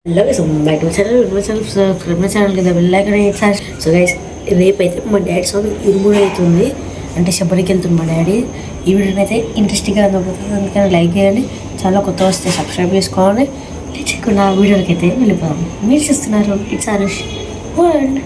Hello guys back to my channel కింద వెళ్ళాకనే sir. So guys రేపైతే మా డాడీ స్వామి ఇరుముడు అవుతుంది, అంటే శబరికి వెళ్తుంది మా డాడీ. ఈ వీడియోని అయితే ఇంట్రెస్టింగ్గా అనిపిస్తుంది, అందుకని లైక్ చేయండి. చాలా కొత్త వస్తే సబ్స్క్రైబ్ చేసుకోవాలి. లేచకుండా వీడియోకి అయితే వెళ్ళిపోదాం. మీరు చూస్తున్నారు ఇట్స్ ఆరుష్ వరల్డ్.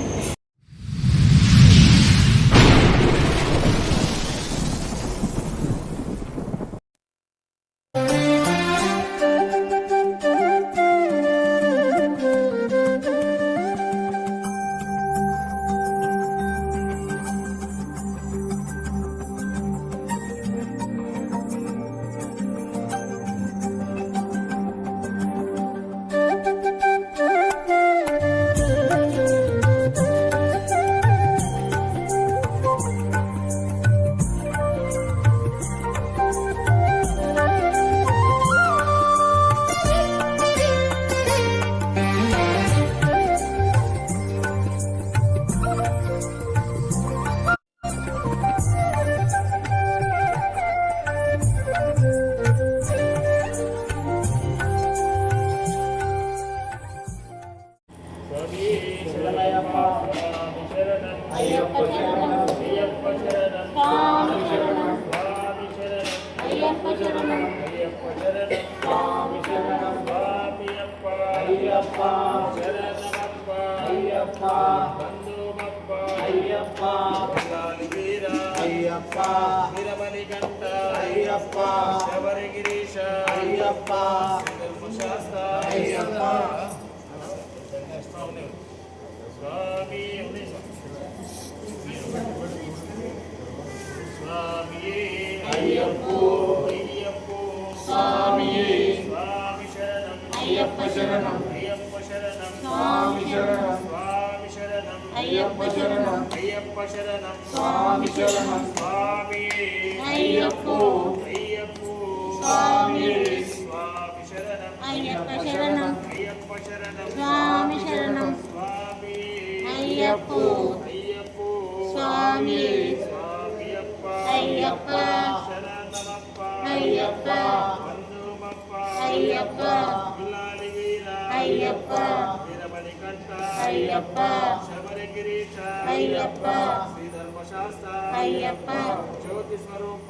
జ్యోతి స్వరూప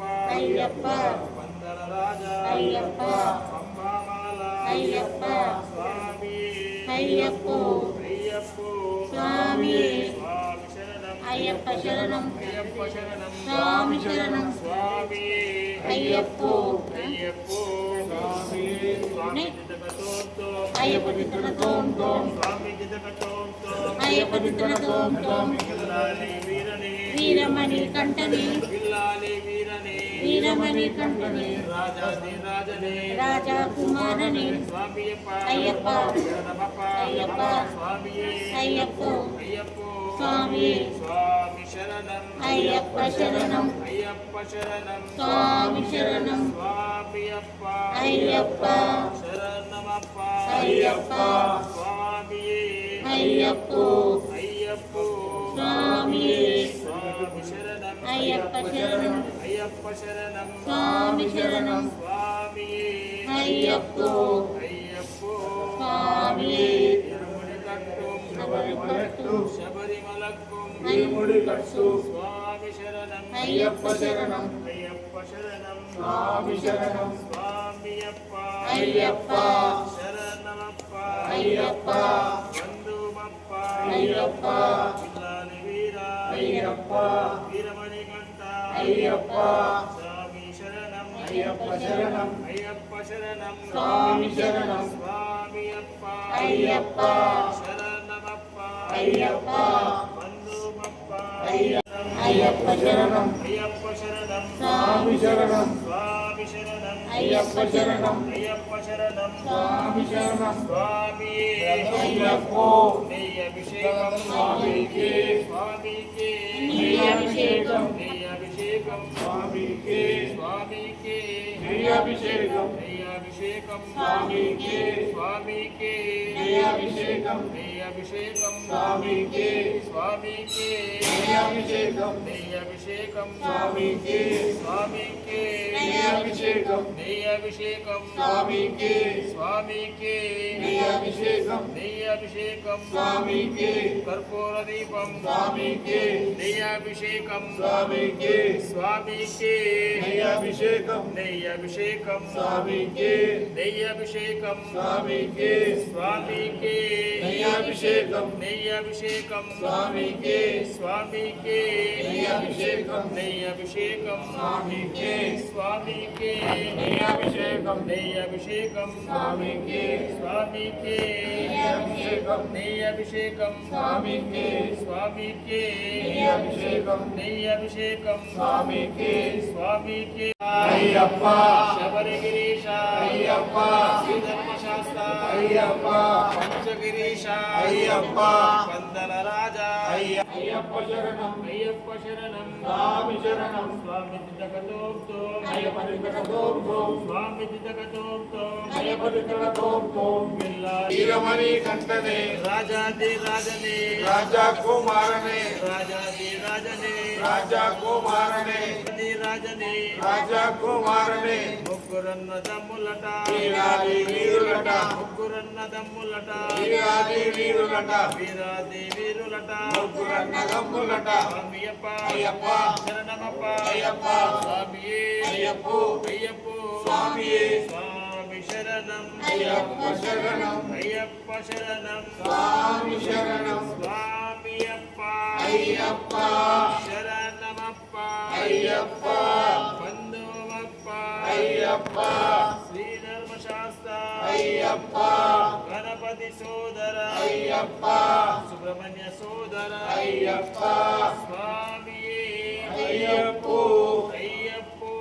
వందన రాజా పంబామాల స్వామి అయ్యప్ప స్వామి శరణం అయ్యప్ప శరణం స్వామి శరణం స్వామి అయ్యప్ప అయ్యప్ప వీరమణి కంఠని వీరమణి కంఠని రాజా కుమారని అయ్యప్ప అయ్యప్ప అయ్యప్ప స్వామి శరణం అయ్యప్ప శరణం స్వామి శరణం అయ్యప్ప శరణమప్ప అయ్యప్ప స్వామి అయ్యప్ప స్వామి శరణం అయ్యప్ప శరణం స్వామి శరణం స్వామి అయ్యప్ప స్వామి శబరిమలక్కు స్వామి శరణం అయ్యప్ప శరణం స్వామి శరణం అయ్యప్ప శరణమప్ప అయ్యప్ప బంధుమప్ప అయ్యప్ప వీరమణి కంఠ అయ్యప్ప స్వామి శరణం అయ్యప్ప శరణం స్వామి శరణం అయ్యప్ప శరణమప్ప అయ్యప్ప బంధుమప్ప అయ్యప్ప శరణం స్వామి శరణం అయ్యప్ప శరణం స్వామి శరణం స్వామి అయ్యప్ప అభిషేకం స్వామికి అభిషేకం స్వామికి అభిషేకం స్వామికి అభిషేకం నెయ్యభిషేకం స్వామికి స్వామికి నెయ్యభిషేకం నెయ్యభిషేకం స్వామికి స్వామికి నెయ్యభిషేకం నెయ్యభిషేకం స్వామికి స్వామికి నెయ్యభిషేకం నెయ్యభిషేకం స్వామికి కర్పూర దీపం స్వామికి నెయ్యభిషేకం స్వామికి స్వామికి నెయ్యభిషేకం నెయ్యభిషేకం స్వామికి నెయ్యభిషేకం స్వామికి స్వామికి నెయ్యభిషేకం నెయ్యభిషేకం స్వామికి స్వామికి నెయ్యభిషేకం నెయ్యభిషేకం స్వామికి స్వామికి నెయ్యభిషేకం నెయ్యభిషేకం స్వామికి స్వామికి నెయ్యభిషేకం నెయ్యభిషేకం స్వామికి స్వామికి నెయ్యభిషేకం నెయ్యభిషేకం స్వామికి స్వామికి అయ్యప్ప శబరిగిరీశ అయ్యప్ప శ్రీధర్మశాస్త్ర అయ్యప్ప పంచగిరీశ అయ్యప్ప వందన రాజా అయ్యప్ప శరణం అయ్యప్ప శరణం స్వామి శరణం స్వామి దిదకతోంతో అయ్యప్ప దిక్కడతోంతో స్వామి దిదకతోంతో అయ్యప్ప దిక్కడతోంతో బిల్లాలి వీరమణి కంటనే రాజాది రాజనే రాజా కుమారనే రాజాది రాజనే రాజా కుమారనే రాజాది రాజనే రాజా కుమారనే ముగ్గురన్న దమ్ములట వీరాది వీరులట ముగ్గురన్న దమ్ములట వీరాది వీరులట వీరాది వీరులట ముగ్గురన్న గమ్ములట స్వామియప్ప అయ్యప్ప శరణమప్ప అయ్యప్ప స్వామియే అయ్యప్పో అయ్యప్పో స్వామియే స్వామి శరణం అయ్యప్ప శరణం అయ్యప్ప శరణం స్వామి శరణం స్వామియప్ప అయ్యప్ప శరణమప్ప అయ్యప్ప బంధువప్ప అయ్యప్ప శ్రీధర్మశాస్త్ర అయ్యప్ప గణపతి సోదర అయ్యప్ప సుబ్రహ్మణ్య సోదర అయ్యప్ప స్వామియే అయ్యప్పో అయ్యప్పో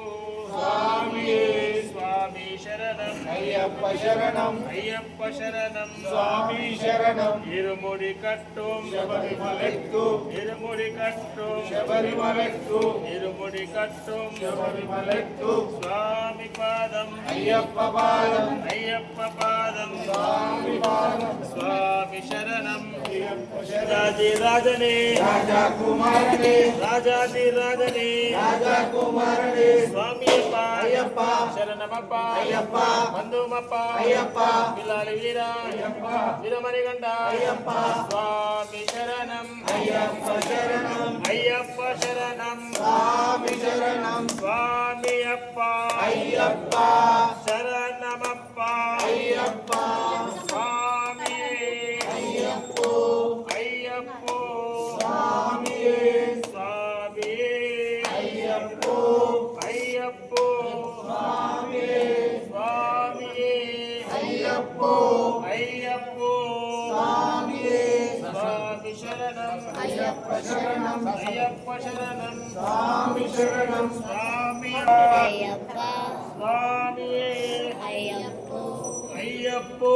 స్వామియే స్వామి శరణం అయ్యప్ప శరణం అయ్యప్ప శరణం స్వామి శరణం ఇరుముడి కట్టుం శబరిమలెక్కు ఇరుముడి కట్టుం శబరిమలెక్కు ఇరుముడి కట్టుం శబరిమలెక్కు స్వామి పాదం అయ్యప్ప పాదం అయ్యప్ప పాదం స్వామి పాదం స్వామి శరణం అయ్యప్ప శరణం రాజాది రాజనే రాజా కుమారనే రాజాది రాజనే రాజా కుమారనే స్వామి అయ్యప్ప శరణమప్ప అయ్యప్ప బంధుమప్ప అయ్యప్ప బిల్లాలి వీర అయ్యప్ప వీరమణిగండ అయ్యప్ప స్వామి శరణం అయ్యప్ప శరణం అయ్యప్ప శరణం స్వామి శరణం స్వామి అప్ప అయ్యప్ప శరణమప్ప అయ్యప్ప స్వామి అయ్యప్పో అయ్యప్పో స్వామియే స్వామి అయ్యప్పో అయ్యప్పో స్వామియే స్వామి అయ్యప్పో అయ్యప్పో స్వామియే స్వామి శరణం అయ్యప్ప శరణం అయ్యప్ప శరణం స్వామి శరణం స్వామి అయ్యప్ప స్వామి అయ్యప్ప అయ్యప్పో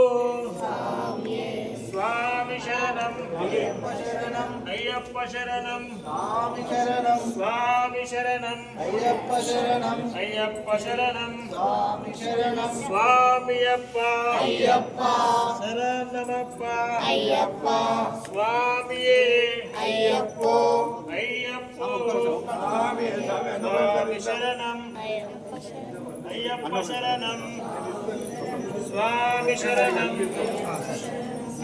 స్వామి శరణం అయ్యప్ప శరణం అయ్యప్ప శరణం స్వామి శరణం స్వామి శరణం అయ్యప్ప శరణం అయ్యప్ప శరణం స్వామి శరణం స్వామి అప్ప అయ్యప్ప శరణమప్ప అయ్యప్ప స్వామియే అయ్యప్పో అయ్యప్పో స్వామి స్వామి శరణం అయ్యప్ప శరణం అయ్యప్ప శరణం స్వామి శరణం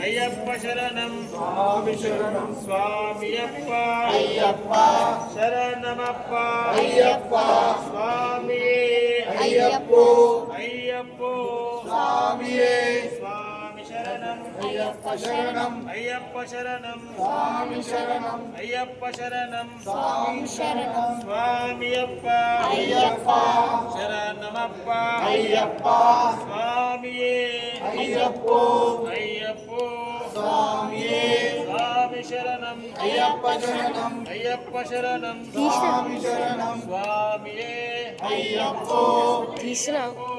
అయ్యప్ప శరణం స్వామి శరణం స్వామి అప్ప అయ్యప్ప శరణమప్ప అయ్యప్ప స్వామి అయ్యప్పో అయ్యప్పో స్వామియే స్వామి శరణం అయ్యప్ప శరణం అయ్యప్ప శరణం స్వామి శరణం అయ్యప్ప శరణం స్వామి శరణం స్వామి అప్ప అయ్యప్ప శరణమప్ప అయ్యప్ప స్వామియే అయ్యప్పో అయ్యప్పో స్వామియే స్వామి శరణం అయ్యప్ప శరణం అయ్యప్ప శరణం స్వామి శరణం స్వామియే అయ్యప్పో అయ్యప్పో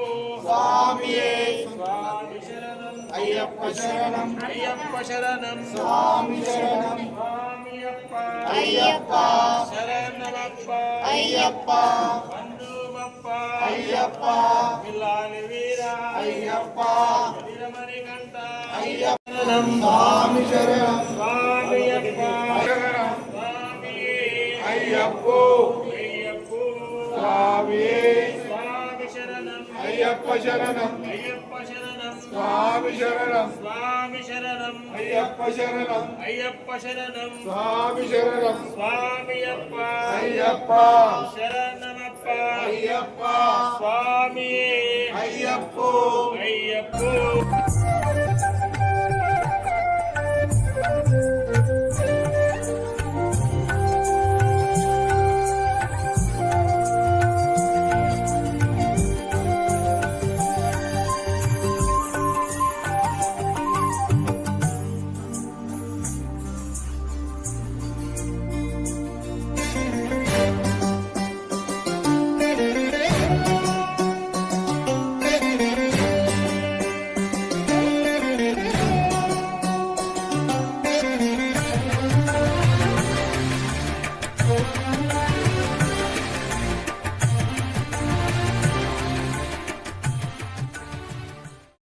స్వామియే స్వామి శరణం అయ్యప్ప శరణం అయ్యప్ప శరణం స్వామి శరణం స్వామి అప్ప అయ్యప్ప శరణమప్ప అయ్యప్ప బంధుమప్ప అయ్యప్ప పిల్లాలి వీర అయ్యప్ప వీరమణి కంట అయ్యప్ప శరణం స్వామి శరణం స్వామి అయ్యప్ప శరణం స్వామి అయ్యప్పో అయ్యప్పో స్వామి స్వామి శరణం అయ్యప్ప శరణం అయ్యప్ప శరణం స్వామి శరణం స్వామి శరణం అయ్యప్ప శరణం అయ్యప్ప శరణం స్వామి శరణం స్వామి అప్ప అయ్యప్ప శరణమప్ప అయ్యప్ప స్వామి అయ్యప్పో అయ్యప్పో